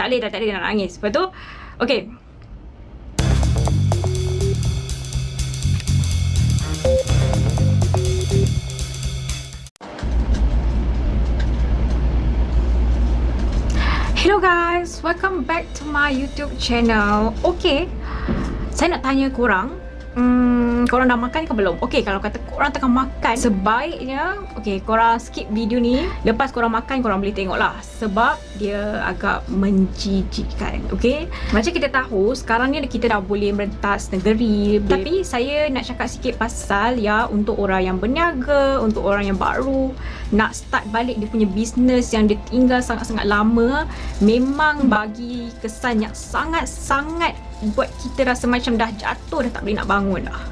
Tak boleh nak nangis. Lepas tu, okay. Hello guys, welcome back to my YouTube channel. Okay, saya nak tanya korang, korang dah makan ke belum? Okay, kalau kata korang tengah makan, sebaiknya korang skip video ni. Lepas korang makan, korang boleh tengok lah, sebab dia agak menjijikkan. Okay, macam kita tahu sekarang ni kita dah boleh merentas negeri. Tapi saya nak cakap sikit pasal untuk orang yang berniaga, untuk orang yang baru nak start balik dia punya bisnes yang dia tinggal sangat-sangat lama, memang bagi kesan yang sangat-sangat buat kita rasa macam dah jatuh, dah tak boleh nak bangun dah.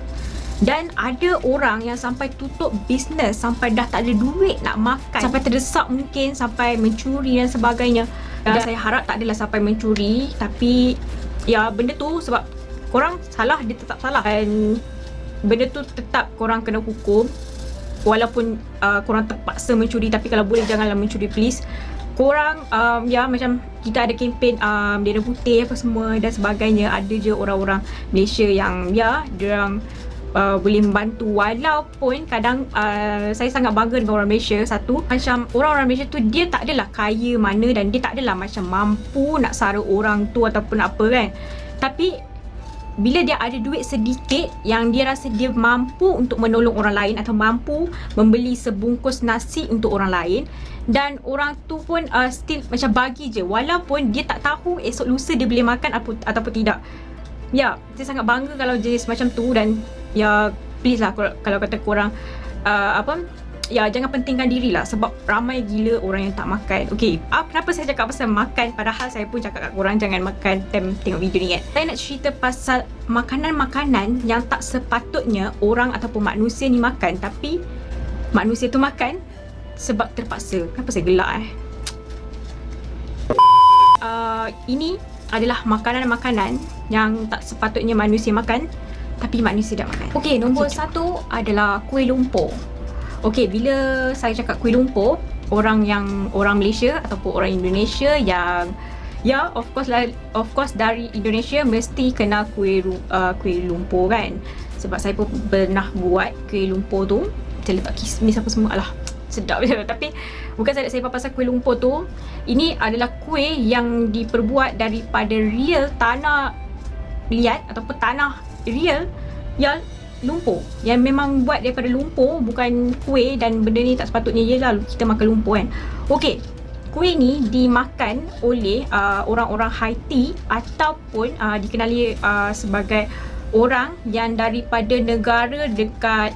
Dan ada orang yang sampai tutup bisnes, sampai dah tak ada duit nak makan, sampai terdesak mungkin, sampai mencuri dan sebagainya. Dan saya harap tak adalah sampai mencuri, tapi benda tu sebab korang salah, dia tetap salah. Dan benda tu tetap korang kena hukum. Walaupun korang terpaksa mencuri, tapi kalau boleh janganlah mencuri, please. Korang macam kita ada kempen bendera putih apa semua dan sebagainya. Ada je orang-orang Malaysia yang diorang boleh membantu. Walaupun kadang saya sangat bangga dengan orang Malaysia. Satu, macam orang-orang Malaysia tu dia tak adalah kaya mana, dan dia tak adalah macam mampu nak sara orang tu ataupun apa kan. Tapi bila dia ada duit sedikit yang dia rasa dia mampu untuk menolong orang lain, atau mampu membeli sebungkus nasi untuk orang lain, dan orang tu pun still macam bagi je, walaupun dia tak tahu esok lusa dia boleh makan ataupun tidak. Saya sangat bangga kalau jenis macam tu. Dan please lah, kalau kata korang jangan pentingkan diri lah, sebab ramai gila orang yang tak makan. Okay, kenapa saya cakap pasal makan, padahal saya pun cakap kat korang jangan makan time tengok video ni kan. Saya nak cerita pasal makanan-makanan yang tak sepatutnya orang ataupun manusia ni makan, tapi manusia tu makan sebab terpaksa. Kenapa saya gelak ini adalah makanan-makanan yang tak sepatutnya manusia makan, tapi manusia dah makan. Okay, nombor satu adalah kuih lumpur. Okay, bila saya cakap kuih lumpur, orang Malaysia ataupun orang Indonesia yang of course dari Indonesia mesti kenal kuih lumpur kan. Sebab saya pun pernah buat kuih lumpur tu. Saya letak kismis apa semua, alah sedap je. Tapi bukan saya nak sembang pasal kuih lumpur tu. Ini adalah kuih yang diperbuat daripada real tanah liat ataupun tanah real yang lumpur, yang memang buat daripada lumpur, bukan kuih. Dan benda ni tak sepatutnya kita makan lumpur kan. Okay, kuih ni dimakan oleh orang-orang Haiti, ataupun dikenali sebagai orang yang daripada negara dekat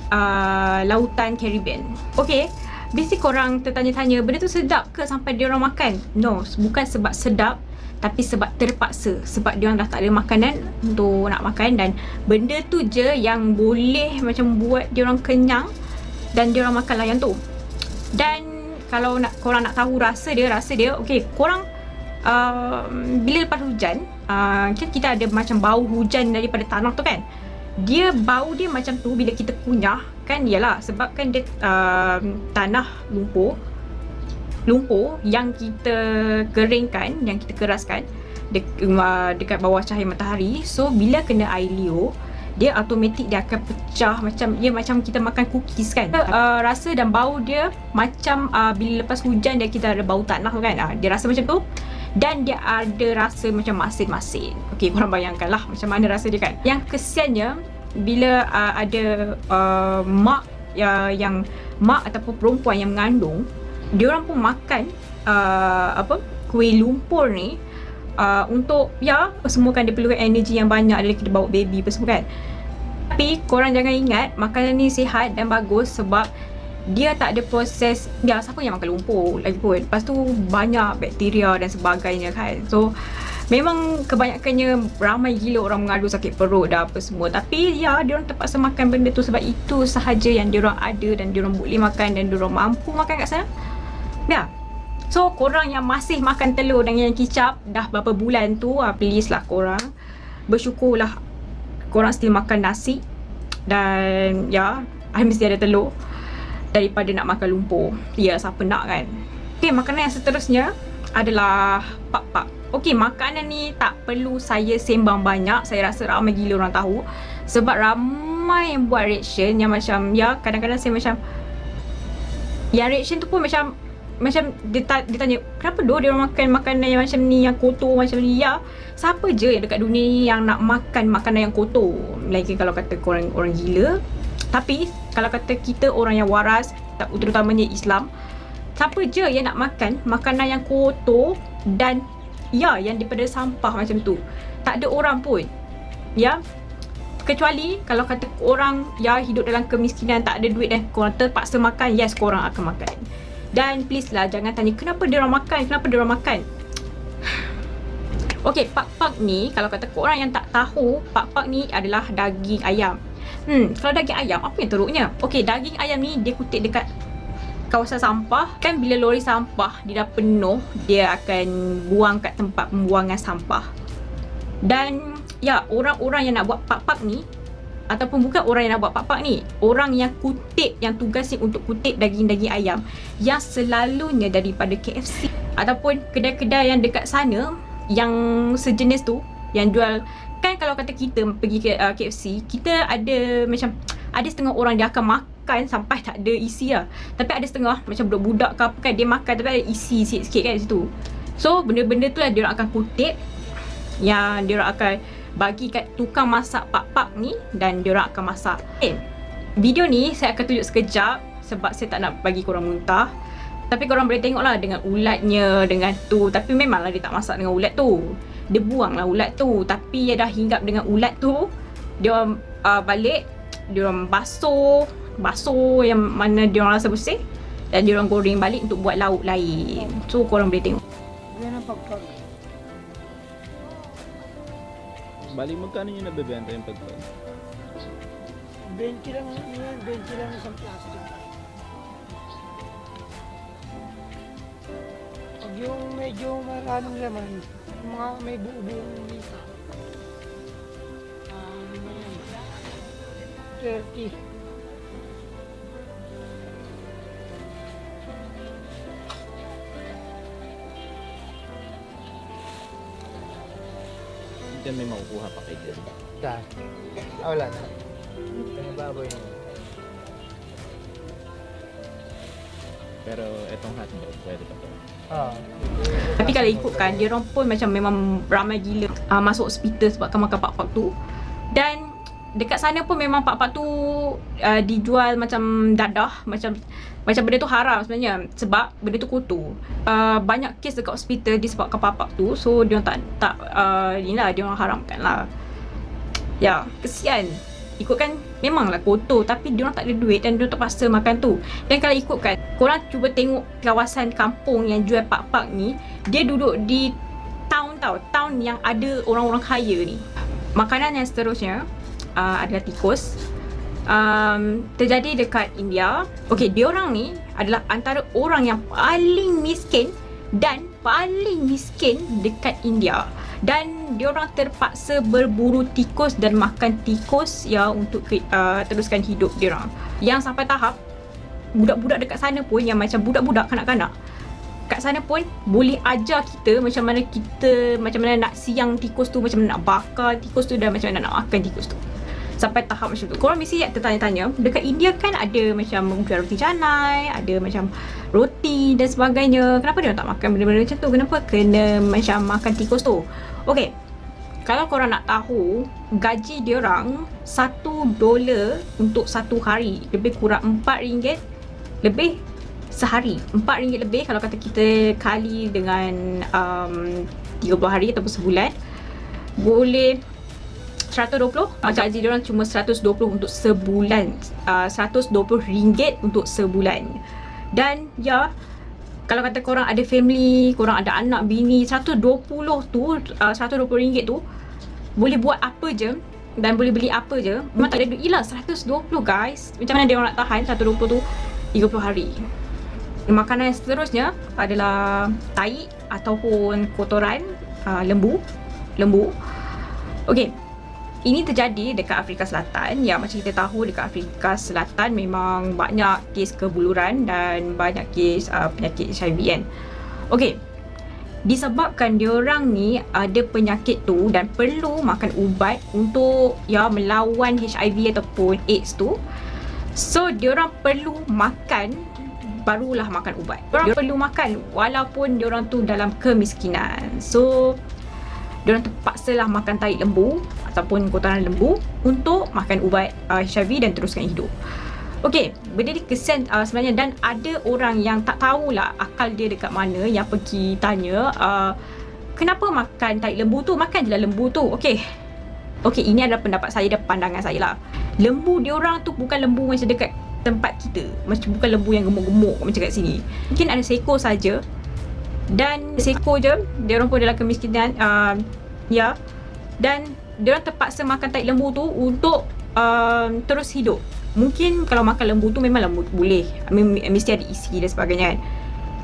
lautan Caribbean. Okay, mesti korang tertanya-tanya, benda tu sedap ke sampai dia orang makan? No, bukan sebab sedap, tapi sebab terpaksa. Sebab diorang dah tak ada makanan untuk nak makan, dan benda tu je yang boleh macam buat diorang kenyang, dan diorang makanlah yang tu. Dan kalau korang nak tahu rasa dia, okay, korang bila lepas hujan, kita ada macam bau hujan daripada tanah tu kan. Bau dia macam tu bila kita kunyah kan. Yalah, sebab kan dia tanah lumpur yang kita keringkan, yang kita keraskan dekat bawah cahaya matahari. So bila kena air liur, dia automatik dia akan pecah, macam kita makan cookies kan. Rasa dan bau dia macam bila lepas hujan kita ada bau tanah kan. Dia rasa macam tu, dan dia ada rasa macam masin-masin. Okay, korang bayangkan lah macam mana rasa dia kan. Yang kesiannya, bila ada mak ataupun perempuan yang mengandung, diorang pun makan kuih lumpur ni untuk semua kan dia perlukan energi yang banyak dari kita bawa baby apa semua kan. Tapi korang jangan ingat makanan ni sihat dan bagus, sebab dia tak ada proses. Siapa yang makan lumpur lagi pun, lepas tu banyak bakteria dan sebagainya kan. So memang kebanyakannya ramai gila orang mengadu sakit perut dah apa semua. Tapi diorang terpaksa makan benda tu sebab itu sahaja yang diorang ada, dan diorang boleh makan, dan diorang mampu makan kat sana. So korang yang masih makan telur dengan yang kicap dah berapa bulan tu, please lah korang bersyukurlah korang still makan nasi, dan mesti ada telur, daripada nak makan lumpur. Siapa nak kan. Okay, makanan yang seterusnya adalah pak-pak. Okey, makanan ni tak perlu saya sembang banyak. Saya rasa ramai gila orang tahu. Sebab ramai yang buat reaction yang macam, ya, kadang-kadang saya macam, yang reaction tu pun macam dia tanya, kenapa dia orang makan makanan yang macam ni, yang kotor macam ni? Ya, siapa je yang dekat dunia ni yang nak makan makanan yang kotor? Melainkan kalau kata korang orang gila. Tapi kalau kata kita orang yang waras, terutamanya Islam, siapa je yang nak makan makanan yang kotor dan ya, yang daripada sampah macam tu? Tak ada orang pun. Ya, kecuali kalau kata korang ya hidup dalam kemiskinan, tak ada duit dan korang terpaksa makan, yes, korang akan makan. Dan please lah, jangan tanya kenapa dia orang makan. Okay, pak-pak ni, kalau kata korang yang tak tahu, pak-pak ni adalah daging ayam. Kalau daging ayam, apa yang teruknya? Okay, daging ayam ni dia kutip dekat kawasan sampah. Kan bila lori sampah dia dah penuh, dia akan buang kat tempat pembuangan sampah. Dan ya, orang-orang yang nak buat pak-pak ni, ataupun bukan orang yang nak buat pak-pak ni, orang yang kutip, yang tugasnya untuk kutip daging-daging ayam yang selalunya daripada KFC ataupun kedai-kedai yang dekat sana yang sejenis tu, yang jual. Kan kalau kata kita pergi ke KFC, kita ada macam, ada setengah orang dia akan makan sampai tak ada isi lah. Tapi ada setengah macam budak-budak ke apa kan, dia makan tapi ada isi sikit-sikit kan situ. So benda-benda tu lah dia orang akan kutip, yang dia orang akan bagi kat tukang masak pak-pak ni, dan diorang akan masak. Video ni saya akan tunjuk sekejap sebab saya tak nak bagi korang muntah. Tapi korang boleh tengok lah dengan ulatnya, dengan tu. Tapi memanglah dia tak masak dengan ulat tu. Dia buang lah ulat tu. Tapi dia dah hinggap dengan ulat tu, dia orang balik, dia orang basuh yang mana dia orang rasa bersih, dan dia orang goreng balik untuk buat lauk lain. So korang boleh tengok. Dia nampak pak. Bali, magkano nyo nabibenta yung pagpag? 20 lang yan, 20 lang isang plastic. Pag yung medyo maraming laman, yung mga may buo-buong lisa, 30. May makukuha pa kayo dyan. Saan? Wala na. Yung baboy na. Pero etong hotdog, pwede pa to. Tapi kalau ikutkan, dia orang pun macam memang ramai gila masuk hospital sebab makan pak-pak tu. Dan dekat sana pun memang pak-pak tu dijual macam dadah, macam benda tu haram sebenarnya sebab benda tu kotor. Banyak kes dekat hospital disebabkan pak-pak tu. So dia orang tak inilah, dia orang haramkan lah. Ya, kesian. Ikutkan memanglah kotor, tapi dia orang tak ada duit dan dia orang terpaksa makan tu. Dan kalau ikutkan, korang cuba tengok kawasan kampung yang jual pak-pak ni, dia duduk di town tau, town yang ada orang-orang kaya ni. Makanan yang seterusnya adalah tikus. Terjadi dekat India. Okey, diorang ni adalah antara orang yang paling miskin dekat India. Dan diorang terpaksa berburu tikus dan makan tikus ya untuk teruskan hidup diorang. Yang sampai tahap budak-budak dekat sana pun, yang macam budak-budak kanak-kanak kat sana pun boleh ajar kita macam mana nak siang tikus tu, macam mana nak bakar tikus tu, dan macam mana nak makan tikus tu. Sampai tahap macam tu. Korang mesti tertanya-tanya, dekat India kan ada macam jual roti canai, ada macam roti dan sebagainya. Kenapa dia tak makan benda-benda macam tu? Kenapa kena macam makan tikus tu? Okey, kalau korang nak tahu, gaji dia orang $1 untuk satu hari, lebih kurang RM4 lebih sehari. RM4 lebih kalau kata kita kali dengan 30 hari ataupun sebulan, boleh 120. Macam gaji dia orang cuma 120 untuk sebulan. RM120 untuk sebulan. Dan ya, kalau kata korang ada family, korang ada anak, bini, 120 tu, RM120 tu boleh buat apa je dan boleh beli apa je. Memang tak ada duit. Yelah, 120 guys. Macam mana dia orang nak tahan 120 tu 30 hari. Makanan yang seterusnya adalah tai ataupun kotoran lembu. Okey, ini terjadi dekat Afrika Selatan. Ya, macam kita tahu dekat Afrika Selatan memang banyak kes kebuluran dan banyak kes penyakit HIV kan. Okey, disebabkan diorang ni ada penyakit tu dan perlu makan ubat untuk melawan HIV ataupun AIDS tu. So diorang perlu makan, barulah makan ubat. Diorang perlu makan walaupun diorang tu dalam kemiskinan. So diorang terpaksalah makan tahi lembu ataupun kotoran lembu untuk makan ubat HIV dan teruskan hidup. Okey, benda ni kesian sebenarnya, dan ada orang yang tak tahulah akal dia dekat mana yang pergi tanya kenapa makan tahi lembu tu, makan je lah lembu tu. Okey, ini adalah pendapat saya dan pandangan saya lah. Lembu diorang tu bukan lembu macam dekat tempat kita, macam bukan lembu yang gemuk-gemuk macam kat sini. Mungkin ada seekor saja, dan seekor je, diorang pun dalam kemiskinan dan diorang terpaksa makan tahi lembu tu untuk terus hidup. Mungkin kalau makan lembu tu memang lembu boleh, mesti ada isi dan sebagainya kan.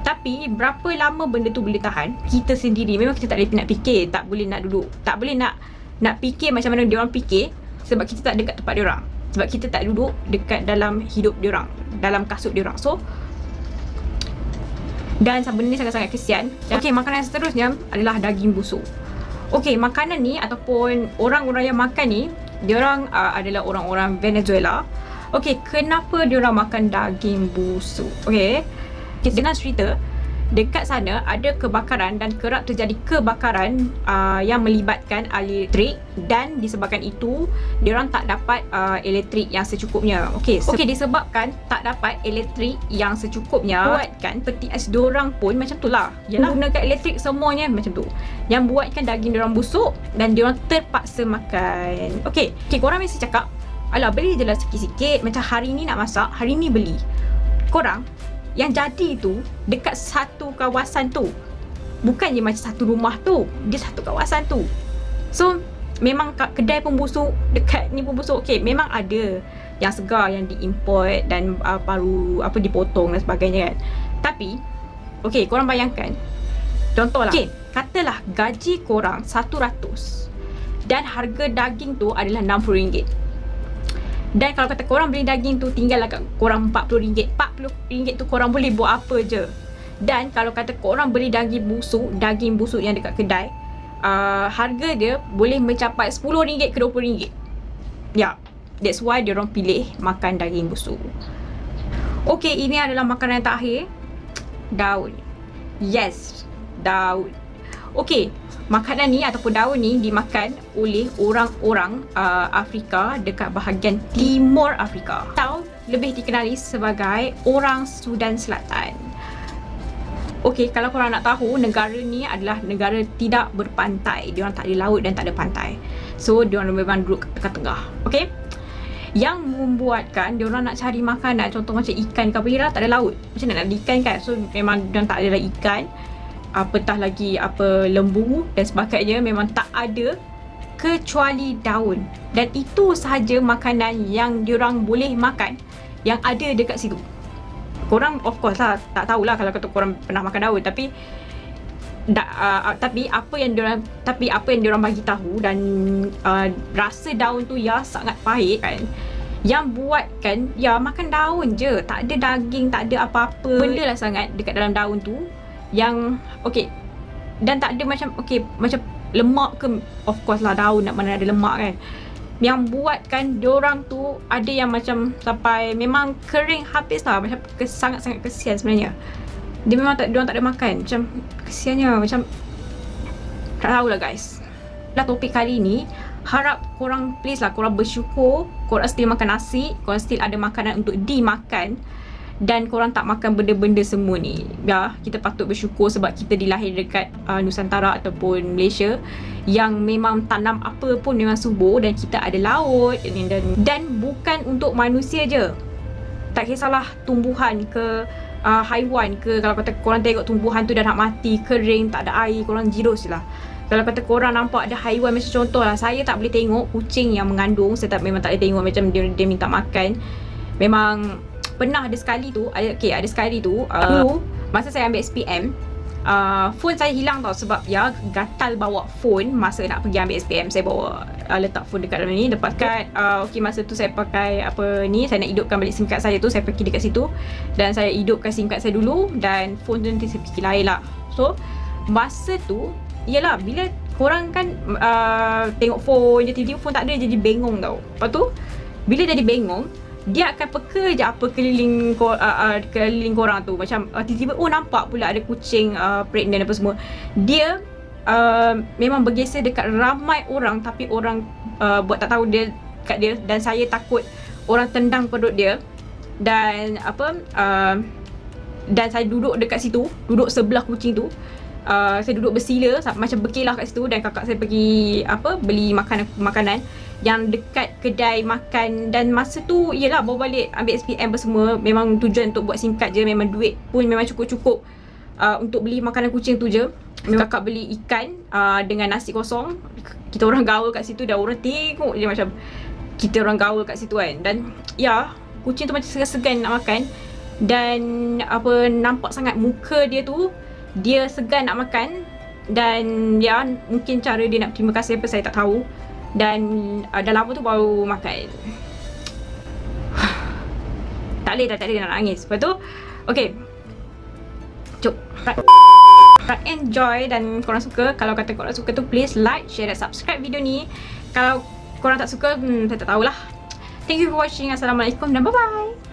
Tapi berapa lama benda tu boleh tahan, kita sendiri memang kita tak boleh nak fikir, tak boleh nak duduk, tak boleh nak fikir macam mana diorang fikir, sebab kita tak dekat tempat diorang, sebab kita tak duduk dekat dalam hidup diorang, dalam kasut diorang. So dan benda ni sangat-sangat kesian. Okey, makanan seterusnya adalah daging busuk. Okey, makanan ni ataupun orang-orang yang makan ni, diorang adalah orang-orang Venezuela. Okey, kenapa diorang makan daging busuk? Okey, dengan cerita, dekat sana ada kebakaran dan kerap terjadi kebakaran yang melibatkan elektrik, dan disebabkan itu diorang tak dapat elektrik yang secukupnya. Okey, disebabkan tak dapat elektrik yang secukupnya, buatkan peti ais diorang pun macam tu lah. Yalah, gunakan elektrik semuanya macam tu, yang buatkan daging diorang busuk dan diorang terpaksa makan. Okey, korang mesti cakap, alah beli je lah sikit-sikit, macam hari ni nak masak, hari ni beli. Korang yang jadi tu dekat satu kawasan tu, bukan je macam satu rumah tu, dia satu kawasan tu. So memang kedai pun busuk, dekat ni pun busuk. Okey, memang ada yang segar yang diimport dan baru dipotong dan sebagainya kan. Tapi okey, korang bayangkan, contohlah, okey, katalah gaji korang 100 dan harga daging tu adalah RM60. Dan kalau kata korang beli daging tu tinggal lah kat korang RM40. RM40 tu korang boleh buat apa je. Dan kalau kata korang beli daging busuk yang dekat kedai, harga dia boleh mencapai RM10 ke RM20. Ya, that's why diorang pilih makan daging busuk. Okey, ini adalah makanan yang terakhir. Daun. Yes, daun. Okey, makanan ni ataupun daun ni dimakan oleh orang-orang Afrika dekat bahagian timur Afrika, atau lebih dikenali sebagai orang Sudan Selatan. Okey, kalau korang nak tahu, negara ni adalah negara tidak berpantai. Diorang tak ada laut dan tak ada pantai. So diorang memang duduk kat tengah-tengah. Okey, yang membuatkan diorang nak cari makanan, contoh macam ikan ke apa, yelah tak ada laut, macam nak ada ikan kan. So memang diorang tak ada ikan, apatah lagi lembu dan sebagainya, memang tak ada kecuali daun. Dan itu sahaja makanan yang diorang boleh makan yang ada dekat situ. Korang of course lah tak tahulah kalau kata korang pernah makan daun, tapi apa yang diorang bagi tahu, dan rasa daun tu sangat pahit kan, yang buatkan makan daun je, tak ada daging, tak ada apa-apa benda lah sangat dekat dalam daun tu yang dan tak ada macam lemak ke. Of course lah, daun nak mana ada lemak kan, yang buatkan diorang tu ada yang macam sampai memang kering habis lah. Macam sangat-sangat kesian sebenarnya. Dia memang diorang tak ada makan, macam kesiannya, macam tak tahulah guys. Lah topik kali ni, harap korang please lah, korang bersyukur korang still makan nasi, korang still ada makanan untuk dimakan, dan korang tak makan benda-benda semua ni. Ya, kita patut bersyukur sebab kita dilahir dekat Nusantara ataupun Malaysia yang memang tanam apa pun memang subur, dan kita ada laut, dan bukan untuk manusia je. Tak kisahlah tumbuhan ke haiwan ke, kalau kata korang tengok tumbuhan tu dah nak mati, kering, tak ada air, korang jirus je lah. Kalau kata korang nampak ada haiwan, macam contoh lah, saya tak boleh tengok kucing yang mengandung, memang tak boleh tengok macam dia minta makan. Memang pernah ada sekali tu, dulu masa saya ambil SPM, phone saya hilang tau, sebab gatal bawa phone masa nak pergi ambil SPM. Saya bawa letak phone dekat dalam ni, lepas kat masa tu saya pakai saya nak hidupkan balik SIM card saya tu, saya pergi dekat situ dan saya hidupkan SIM card saya dulu, dan phone tu nanti saya fikir lain lah. So masa tu yelah bila korang kan tengok phone je, tiba-tiba phone tak ada, jadi bengong tau. Lepas tu bila jadi bengong, dia akan peka je apa keliling korang tu. Macam tiba-tiba nampak pula ada kucing pregnant apa semua. Dia memang bergeser dekat ramai orang, tapi orang buat tak tahu dia kat dia. Dan saya takut orang tendang perut dia. Dan dan saya duduk dekat situ, duduk sebelah kucing tu. Saya duduk bersila macam berkelah kat situ. Dan kakak saya pergi beli makanan yang dekat kedai makan. Dan masa tu yelah bawa balik ambil SPM semua. Memang tujuan untuk buat SIM card je. Memang duit pun memang cukup-cukup untuk beli makanan kucing tu je. Memang kakak beli ikan dengan nasi kosong. Kita orang gaul kat situ dan orang tengok je macam kita orang gaul kat situ kan. Dan ya, kucing tu macam segan-segan nak makan. Dan nampak sangat muka dia tu, dia segan nak makan. Dan ya, mungkin cara dia nak terima kasih apa saya tak tahu. Dan dah lama tu baru makan. Tak boleh nak nangis. Lepas tu okay, jom enjoy. Dan korang suka, kalau kata korang suka tu please like, share dan subscribe video ni. Kalau korang tak suka, saya tak tahulah. Thank you for watching. Assalamualaikum dan bye bye.